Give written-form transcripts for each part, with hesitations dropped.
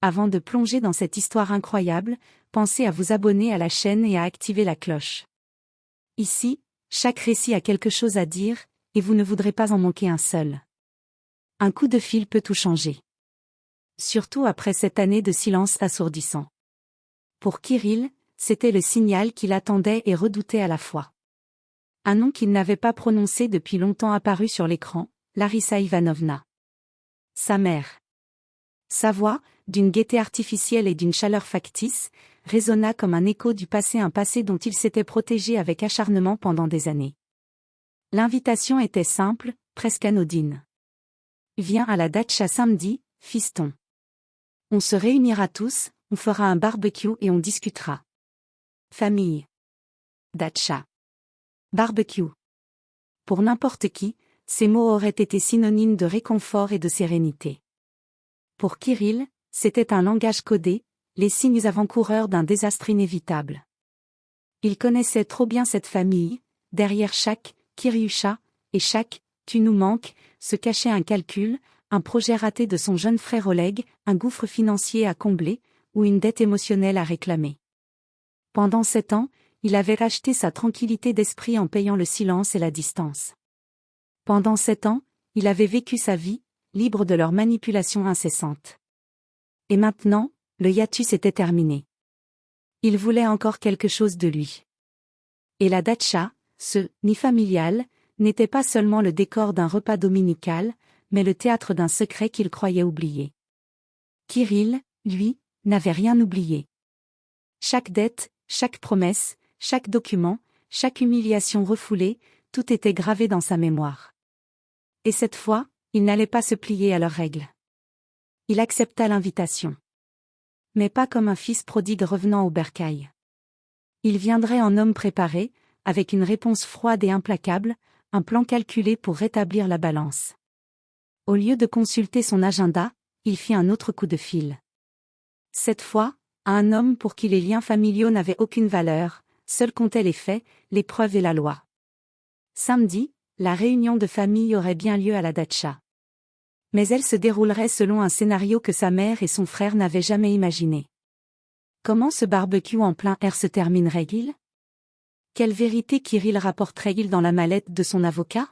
Avant de plonger dans cette histoire incroyable, pensez à vous abonner à la chaîne et à activer la cloche. Ici, chaque récit a quelque chose à dire, et vous ne voudrez pas en manquer un seul. Un coup de fil peut tout changer. Surtout après cette année de silence assourdissant. Pour Kirill, c'était le signal qu'il attendait et redoutait à la fois. Un nom qu'il n'avait pas prononcé depuis longtemps apparu sur l'écran, Larissa Ivanovna. Sa mère. Sa voix, d'une gaieté artificielle et d'une chaleur factice, résonna comme un écho du passé, un passé dont il s'était protégé avec acharnement pendant des années. L'invitation était simple, presque anodine. Viens à la datcha samedi, fiston. On se réunira tous, on fera un barbecue et on discutera. Famille. Datcha. Barbecue. Pour n'importe qui, ces mots auraient été synonymes de réconfort et de sérénité. Pour Kirill, c'était un langage codé, les signes avant-coureurs d'un désastre inévitable. Il connaissait trop bien cette famille, derrière chaque « Kiryusha » et chaque « tu nous manques » se cachait un calcul, un projet raté de son jeune frère Oleg, un gouffre financier à combler, ou une dette émotionnelle à réclamer. Pendant 7 ans, il avait racheté sa tranquillité d'esprit en payant le silence et la distance. Pendant 7 ans, il avait vécu sa vie, libre de leur manipulation incessante. Et maintenant, le hiatus était terminé. Il voulait encore quelque chose de lui. Et la datcha, ce « nid familial », n'était pas seulement le décor d'un repas dominical, mais le théâtre d'un secret qu'il croyait oublié. Kirill, lui, n'avait rien oublié. Chaque dette, chaque promesse, chaque document, chaque humiliation refoulée, tout était gravé dans sa mémoire. Et cette fois, il n'allait pas se plier à leurs règles. Il accepta l'invitation. Mais pas comme un fils prodigue revenant au bercail. Il viendrait en homme préparé, avec une réponse froide et implacable, un plan calculé pour rétablir la balance. Au lieu de consulter son agenda, il fit un autre coup de fil. Cette fois, à un homme pour qui les liens familiaux n'avaient aucune valeur, seuls comptaient les faits, les preuves et la loi. Samedi, la réunion de famille aurait bien lieu à la datcha. Mais elle se déroulerait selon un scénario que sa mère et son frère n'avaient jamais imaginé. Comment ce barbecue en plein air se terminerait-il? Quelle vérité Kirill rapporterait-il dans la mallette de son avocat?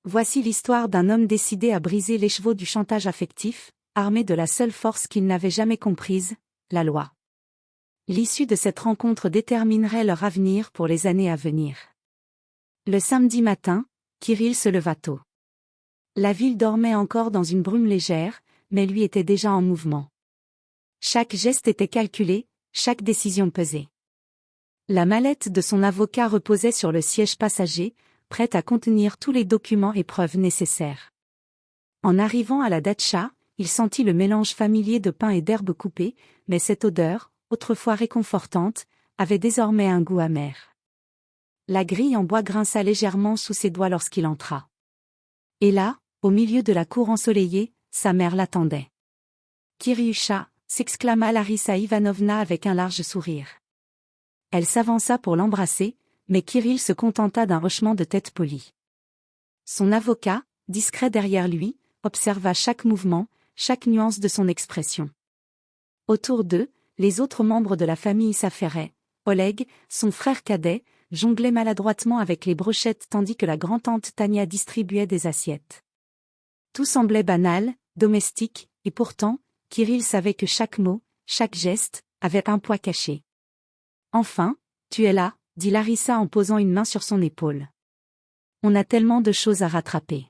Voici l'histoire d'un homme décidé à briser l'écheveau du chantage affectif, armé de la seule force qu'il n'avait jamais comprise, la loi. L'issue de cette rencontre déterminerait leur avenir pour les années à venir. Le samedi matin, Kirill se leva tôt. La ville dormait encore dans une brume légère, mais lui était déjà en mouvement. Chaque geste était calculé, chaque décision pesée. La mallette de son avocat reposait sur le siège passager, prête à contenir tous les documents et preuves nécessaires. En arrivant à la datcha, il sentit le mélange familier de pain et d'herbes coupées, mais cette odeur, autrefois réconfortante, avait désormais un goût amer. La grille en bois grinça légèrement sous ses doigts lorsqu'il entra. Et là, au milieu de la cour ensoleillée, sa mère l'attendait. « Kiryusha » s'exclama Larissa Ivanovna avec un large sourire. Elle s'avança pour l'embrasser, mais Kirill se contenta d'un hochement de tête poli. Son avocat, discret derrière lui, observa chaque mouvement, chaque nuance de son expression. Autour d'eux, les autres membres de la famille s'affairaient. Oleg, son frère cadet, jonglait maladroitement avec les brochettes tandis que la grand-tante Tania distribuait des assiettes. Tout semblait banal, domestique, et pourtant, Kirill savait que chaque mot, chaque geste, avait un poids caché. « Enfin, tu es là », dit Larissa en posant une main sur son épaule. « On a tellement de choses à rattraper. »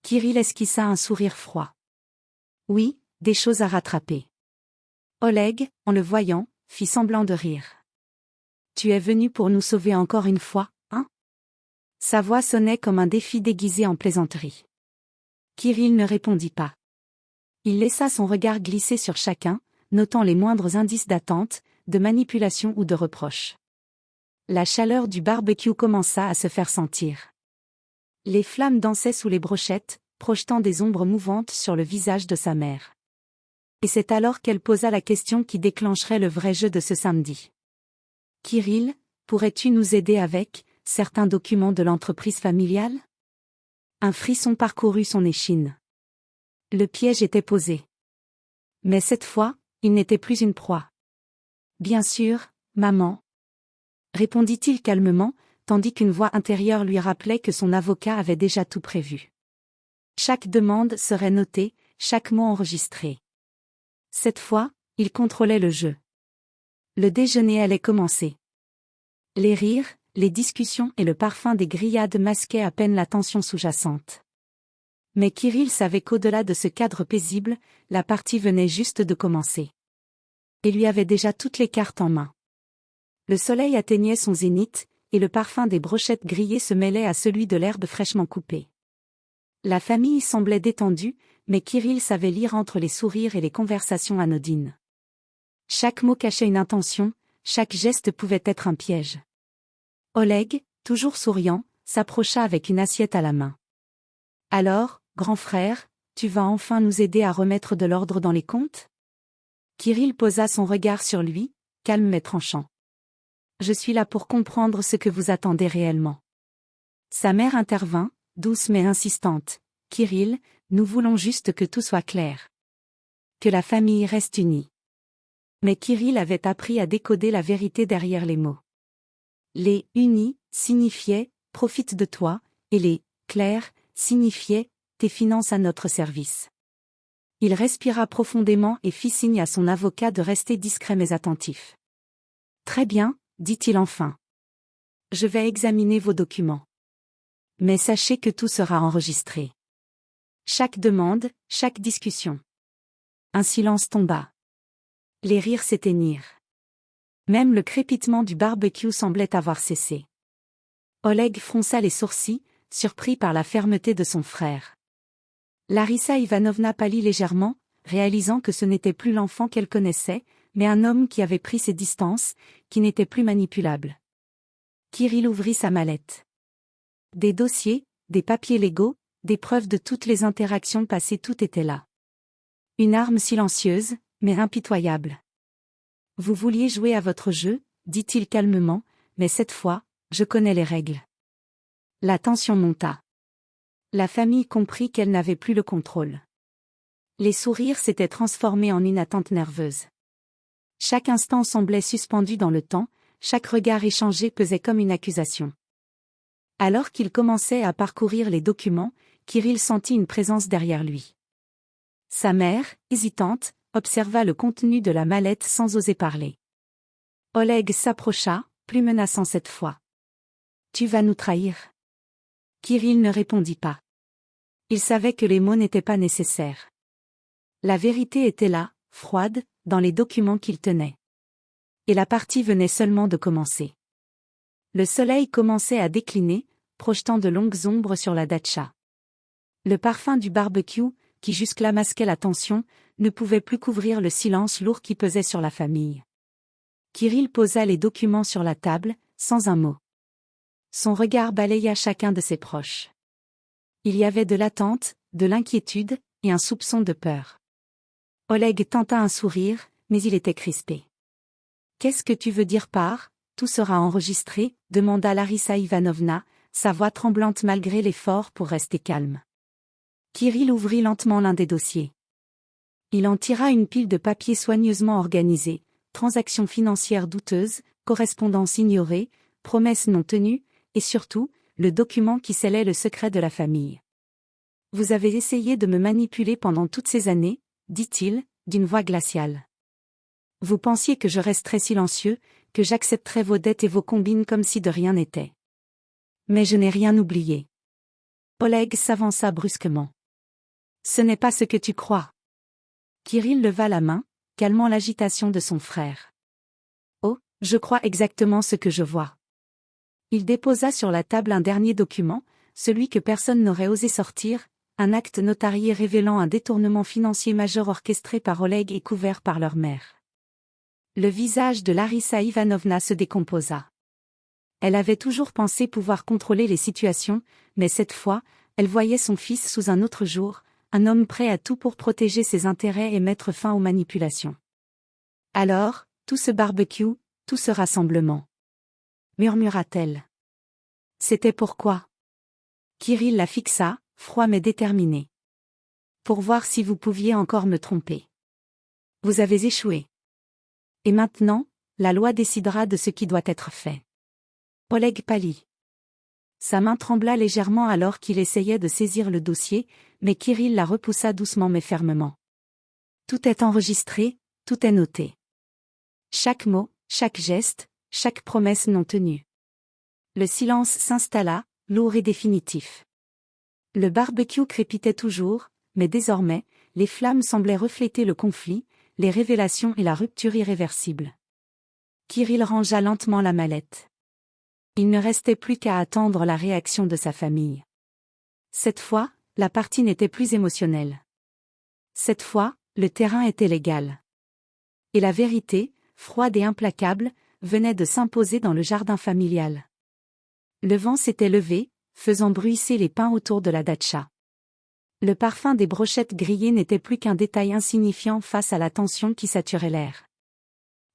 Kirill esquissa un sourire froid. « Oui, des choses à rattraper. » Oleg, en le voyant, fit semblant de rire. « Tu es venu pour nous sauver encore une fois, hein ?» Sa voix sonnait comme un défi déguisé en plaisanterie. Kirill ne répondit pas. Il laissa son regard glisser sur chacun, notant les moindres indices d'attente, de manipulation ou de reproche. La chaleur du barbecue commença à se faire sentir. Les flammes dansaient sous les brochettes, projetant des ombres mouvantes sur le visage de sa mère. Et c'est alors qu'elle posa la question qui déclencherait le vrai jeu de ce samedi. « Kirill, pourrais-tu nous aider avec certains documents de l'entreprise familiale ?» Un frisson parcourut son échine. Le piège était posé. Mais cette fois, il n'était plus une proie. Bien sûr, maman, répondit-il calmement, tandis qu'une voix intérieure lui rappelait que son avocat avait déjà tout prévu. Chaque demande serait notée, chaque mot enregistré. Cette fois, il contrôlait le jeu. Le déjeuner allait commencer. Les rires, les discussions et le parfum des grillades masquaient à peine la tension sous-jacente. Mais Kirill savait qu'au-delà de ce cadre paisible, la partie venait juste de commencer. Il lui avait déjà toutes les cartes en main. Le soleil atteignait son zénith, et le parfum des brochettes grillées se mêlait à celui de l'herbe fraîchement coupée. La famille semblait détendue, mais Kirill savait lire entre les sourires et les conversations anodines. Chaque mot cachait une intention, chaque geste pouvait être un piège. Oleg, toujours souriant, s'approcha avec une assiette à la main. « Alors, grand frère, tu vas enfin nous aider à remettre de l'ordre dans les comptes ?» Kirill posa son regard sur lui, calme mais tranchant. « Je suis là pour comprendre ce que vous attendez réellement. » Sa mère intervint, douce mais insistante. « Kirill, nous voulons juste que tout soit clair. Que la famille reste unie. » Mais Kirill avait appris à décoder la vérité derrière les mots. Les « unis » signifiaient « profite de toi » et les « clairs » signifiaient « tes finances à notre service ». Il respira profondément et fit signe à son avocat de rester discret mais attentif. « Très bien, » dit-il enfin. « Je vais examiner vos documents. Mais sachez que tout sera enregistré. Chaque demande, chaque discussion. » Un silence tomba. Les rires s'éteignirent. Même le crépitement du barbecue semblait avoir cessé. Oleg fronça les sourcils, surpris par la fermeté de son frère. Larissa Ivanovna pâlit légèrement, réalisant que ce n'était plus l'enfant qu'elle connaissait, mais un homme qui avait pris ses distances, qui n'était plus manipulable. Kirill ouvrit sa mallette. Des dossiers, des papiers légaux, des preuves de toutes les interactions passées, tout était là. Une arme silencieuse, mais impitoyable. « Vous vouliez jouer à votre jeu, » dit-il calmement, « mais cette fois, je connais les règles. » La tension monta. La famille comprit qu'elle n'avait plus le contrôle. Les sourires s'étaient transformés en une attente nerveuse. Chaque instant semblait suspendu dans le temps, chaque regard échangé pesait comme une accusation. Alors qu'il commençait à parcourir les documents, Kirill sentit une présence derrière lui. Sa mère, hésitante, observa le contenu de la mallette sans oser parler. Oleg s'approcha, plus menaçant cette fois. « Tu vas nous trahir ?» Kirill ne répondit pas. Il savait que les mots n'étaient pas nécessaires. La vérité était là, froide, dans les documents qu'il tenait. Et la partie venait seulement de commencer. Le soleil commençait à décliner, projetant de longues ombres sur la datcha. Le parfum du barbecue, qui jusque-là masquait la tension, ne pouvait plus couvrir le silence lourd qui pesait sur la famille. Kirill posa les documents sur la table, sans un mot. Son regard balaya chacun de ses proches. Il y avait de l'attente, de l'inquiétude, et un soupçon de peur. Oleg tenta un sourire, mais il était crispé. « Qu'est-ce que tu veux dire par « tout sera enregistré » demanda Larissa Ivanovna, sa voix tremblante malgré l'effort pour rester calme. Kirill ouvrit lentement l'un des dossiers. Il en tira une pile de papiers soigneusement organisés, transactions financières douteuses, correspondances ignorées, promesses non tenues, et surtout, le document qui scellait le secret de la famille. « Vous avez essayé de me manipuler pendant toutes ces années, » dit-il, d'une voix glaciale. « Vous pensiez que je resterais silencieux, que j'accepterais vos dettes et vos combines comme si de rien n'était. Mais je n'ai rien oublié. » Oleg s'avança brusquement. « Ce n'est pas ce que tu crois. » Kirill leva la main, calmant l'agitation de son frère. « Oh, je crois exactement ce que je vois. » Il déposa sur la table un dernier document, celui que personne n'aurait osé sortir, un acte notarié révélant un détournement financier majeur orchestré par Oleg et couvert par leur mère. Le visage de Larissa Ivanovna se décomposa. Elle avait toujours pensé pouvoir contrôler les situations, mais cette fois, elle voyait son fils sous un autre jour, un homme prêt à tout pour protéger ses intérêts et mettre fin aux manipulations. Alors, tout ce barbecue, tout ce rassemblement, murmura-t-elle. C'était pourquoi. Kirill la fixa, froid mais déterminé. Pour voir si vous pouviez encore me tromper. Vous avez échoué. Et maintenant, la loi décidera de ce qui doit être fait. Oleg pâlit. Sa main trembla légèrement alors qu'il essayait de saisir le dossier, mais Kirill la repoussa doucement mais fermement. Tout est enregistré, tout est noté. Chaque mot, chaque geste, chaque promesse non tenue. Le silence s'installa, lourd et définitif. Le barbecue crépitait toujours, mais désormais, les flammes semblaient refléter le conflit, les révélations et la rupture irréversible. Kirill rangea lentement la mallette. Il ne restait plus qu'à attendre la réaction de sa famille. Cette fois, la partie n'était plus émotionnelle. Cette fois, le terrain était légal. Et la vérité, froide et implacable, venait de s'imposer dans le jardin familial. Le vent s'était levé, faisant bruisser les pins autour de la datcha. Le parfum des brochettes grillées n'était plus qu'un détail insignifiant face à la tension qui saturait l'air.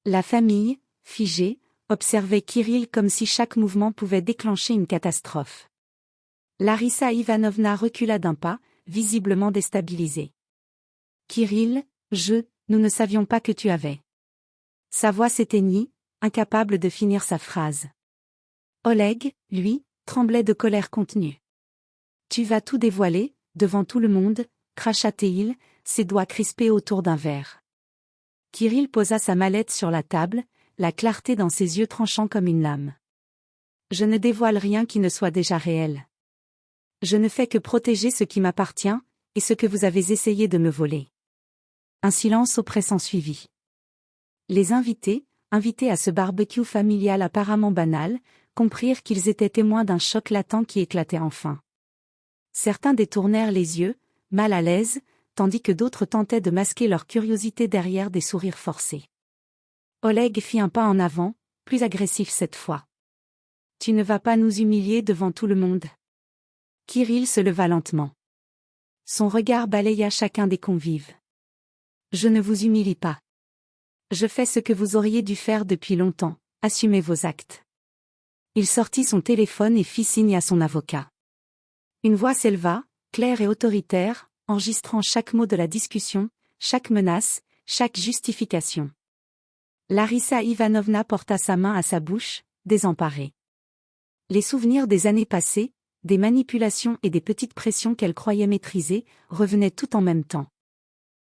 La famille, figée, observait Kirill comme si chaque mouvement pouvait déclencher une catastrophe. Larissa Ivanovna recula d'un pas, visiblement déstabilisée. « Kirill, nous ne savions pas que tu avais. » Sa voix s'éteignit, incapable de finir sa phrase. Oleg, lui, tremblait de colère contenue. « Tu vas tout dévoiler, devant tout le monde » cracha-t-il, ses doigts crispés autour d'un verre. Kirill posa sa mallette sur la table, la clarté dans ses yeux tranchant comme une lame. « Je ne dévoile rien qui ne soit déjà réel. Je ne fais que protéger ce qui m'appartient, et ce que vous avez essayé de me voler. » Un silence oppressant suivit. Les invités à ce barbecue familial apparemment banal, comprirent qu'ils étaient témoins d'un choc latent qui éclatait enfin. Certains détournèrent les yeux, mal à l'aise, tandis que d'autres tentaient de masquer leur curiosité derrière des sourires forcés. Oleg fit un pas en avant, plus agressif cette fois. « Tu ne vas pas nous humilier devant tout le monde. » Kirill se leva lentement. Son regard balaya chacun des convives. « Je ne vous humilie pas. Je fais ce que vous auriez dû faire depuis longtemps, assumez vos actes. » Il sortit son téléphone et fit signe à son avocat. Une voix s'éleva, claire et autoritaire, enregistrant chaque mot de la discussion, chaque menace, chaque justification. Larissa Ivanovna porta sa main à sa bouche, désemparée. Les souvenirs des années passées, des manipulations et des petites pressions qu'elle croyait maîtriser, revenaient tout en même temps.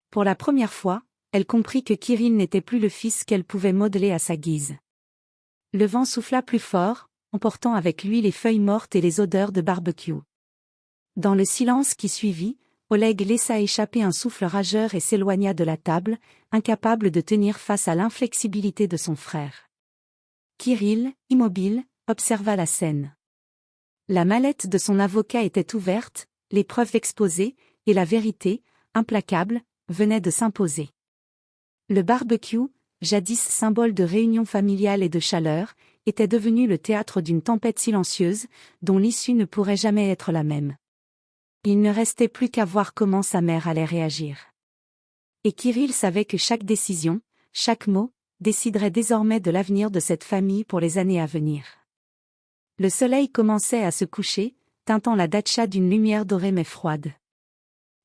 Pour la première fois, elle comprit que Kirill n'était plus le fils qu'elle pouvait modeler à sa guise. Le vent souffla plus fort, emportant avec lui les feuilles mortes et les odeurs de barbecue. Dans le silence qui suivit, Oleg laissa échapper un souffle rageur et s'éloigna de la table, incapable de tenir face à l'inflexibilité de son frère. Kirill, immobile, observa la scène. La mallette de son avocat était ouverte, les preuves exposées, et la vérité, implacable, venait de s'imposer. Le barbecue, jadis symbole de réunion familiale et de chaleur, était devenu le théâtre d'une tempête silencieuse, dont l'issue ne pourrait jamais être la même. Il ne restait plus qu'à voir comment sa mère allait réagir. Et Kirill savait que chaque décision, chaque mot, déciderait désormais de l'avenir de cette famille pour les années à venir. Le soleil commençait à se coucher, teintant la datcha d'une lumière dorée mais froide.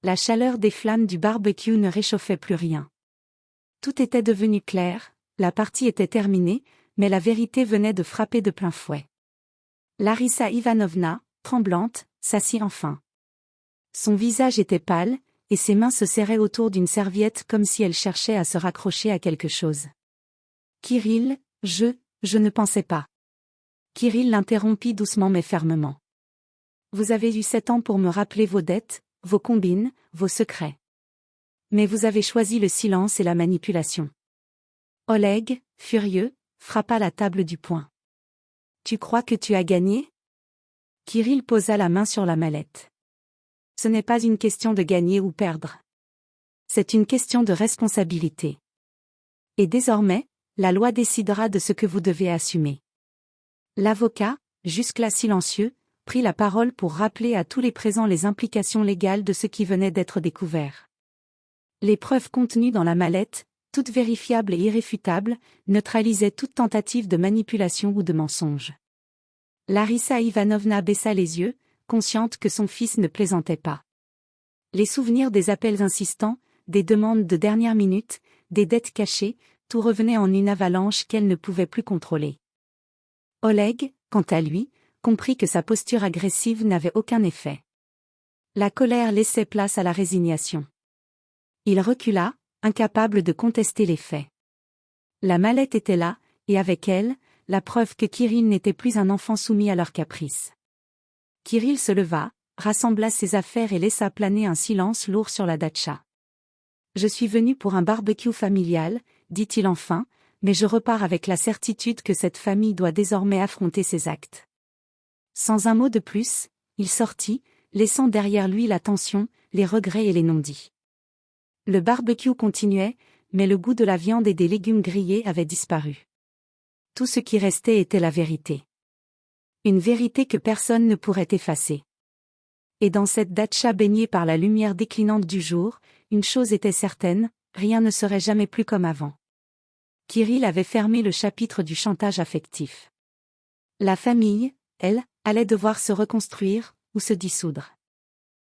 La chaleur des flammes du barbecue ne réchauffait plus rien. Tout était devenu clair, la partie était terminée, mais la vérité venait de frapper de plein fouet. Larissa Ivanovna, tremblante, s'assit enfin. Son visage était pâle, et ses mains se serraient autour d'une serviette comme si elle cherchait à se raccrocher à quelque chose. « Kirill, je ne pensais pas. » Kirill l'interrompit doucement mais fermement. « Vous avez eu 7 ans pour me rappeler vos dettes, vos combines, vos secrets. Mais vous avez choisi le silence et la manipulation. » Oleg, furieux, frappa la table du poing. « Tu crois que tu as gagné ?» Kirill posa la main sur la mallette. « Ce n'est pas une question de gagner ou perdre. C'est une question de responsabilité. Et désormais, la loi décidera de ce que vous devez assumer. » L'avocat, jusque-là silencieux, prit la parole pour rappeler à tous les présents les implications légales de ce qui venait d'être découvert. Les preuves contenues dans la mallette, toutes vérifiables et irréfutables, neutralisaient toute tentative de manipulation ou de mensonge. Larissa Ivanovna baissa les yeux, consciente que son fils ne plaisantait pas. Les souvenirs des appels insistants, des demandes de dernière minute, des dettes cachées, tout revenait en une avalanche qu'elle ne pouvait plus contrôler. Oleg, quant à lui, comprit que sa posture agressive n'avait aucun effet. La colère laissait place à la résignation. Il recula, incapable de contester les faits. La mallette était là, et avec elle, la preuve que Kirill n'était plus un enfant soumis à leurs caprices. Kirill se leva, rassembla ses affaires et laissa planer un silence lourd sur la datcha. « Je suis venu pour un barbecue familial, dit-il enfin, mais je repars avec la certitude que cette famille doit désormais affronter ses actes. » Sans un mot de plus, il sortit, laissant derrière lui la tension, les regrets et les non-dits. Le barbecue continuait, mais le goût de la viande et des légumes grillés avait disparu. Tout ce qui restait était la vérité. Une vérité que personne ne pourrait effacer. Et dans cette datcha baignée par la lumière déclinante du jour, une chose était certaine, rien ne serait jamais plus comme avant. Kirill avait fermé le chapitre du chantage affectif. La famille, elle, allait devoir se reconstruire, ou se dissoudre.